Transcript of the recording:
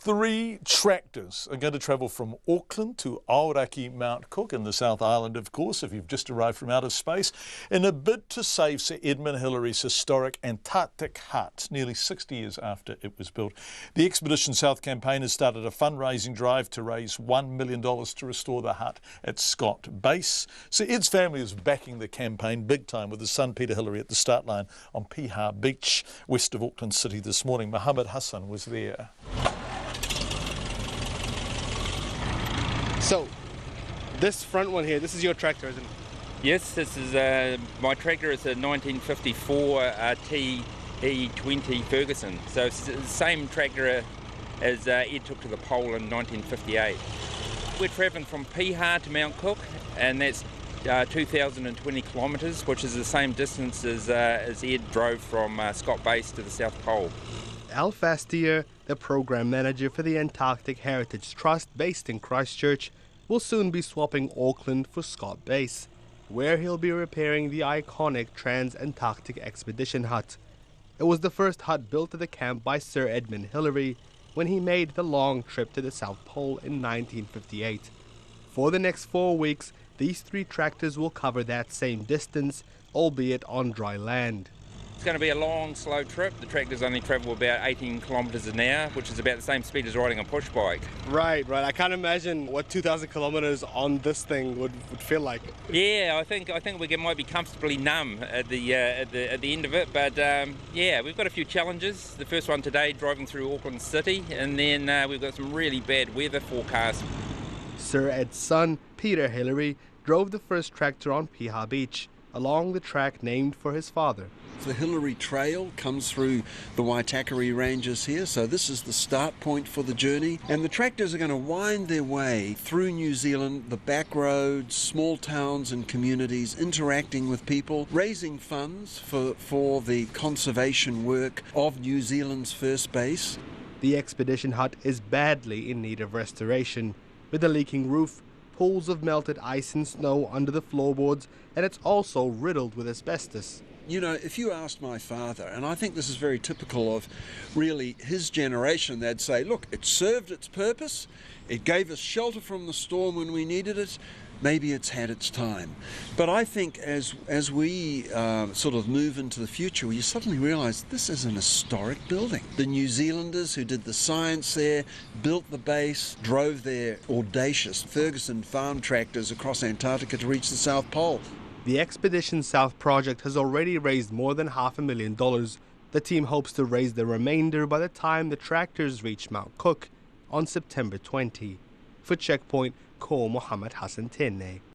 3 tractors are going to travel from Auckland to Aoraki Mount Cook in the South Island, of course, if you've just arrived from outer space, in a bid to save Sir Edmund Hillary's historic Antarctic hut, nearly 60 years after it was built. The Expedition South campaign has started a fundraising drive to raise $1 million to restore the hut at Scott Base. Sir Ed's family is backing the campaign big time, with his son Peter Hillary at the start line on Piha Beach, west of Auckland City this morning. Mohammed Hassan was there. So, this front one here, this is your tractor, isn't it? Yes, this is my tractor. It's a 1954 TE20 Ferguson. So it's the same tractor as Ed took to the pole in 1958. We're travelling from Piha to Mount Cook, and that's 2,020 kilometres, which is the same distance as Ed drove from Scott Base to the South Pole. Al Fastier, the program manager for the Antarctic Heritage Trust based in Christchurch, will soon be swapping Auckland for Scott Base, where he'll be repairing the iconic Trans-Antarctic Expedition hut. It was the first hut built at the camp by Sir Edmund Hillary when he made the long trip to the South Pole in 1958. For the next 4 weeks, these 3 tractors will cover that same distance, albeit on dry land. It's going to be a long, slow trip. The tractors only travel about 18 kilometres an hour, which is about the same speed as riding a push bike. Right. I can't imagine what 2,000 kilometres on this thing would feel like. Yeah, I think we might be comfortably numb at the end of it, but yeah, we've got a few challenges. The first one today, driving through Auckland City, and then we've got some really bad weather forecast. Sir Ed's son, Peter Hillary, drove the first tractor on Piha Beach, along the track named for his father. The Hillary Trail comes through the Waitakere Ranges here, so this is the start point for the journey. And the tractors are going to wind their way through New Zealand, the back roads, small towns and communities, interacting with people, raising funds for the conservation work of New Zealand's first base. The expedition hut is badly in need of restoration, with a leaking roof, pools of melted ice and snow under the floorboards, and it's also riddled with asbestos. You know, if you asked my father, and I think this is very typical of really his generation, they'd say, look, it served its purpose, it gave us shelter from the storm when we needed it, maybe it's had its time. But I think as we sort of move into the future, you suddenly realise this is an historic building. The New Zealanders who did the science there, built the base, drove their audacious Ferguson farm tractors across Antarctica to reach the South Pole. The Expedition South project has already raised more than $500,000. The team hopes to raise the remainder by the time the tractors reach Mount Cook on September 20. For Checkpoint, Ko Mohammed Hassan Tenne.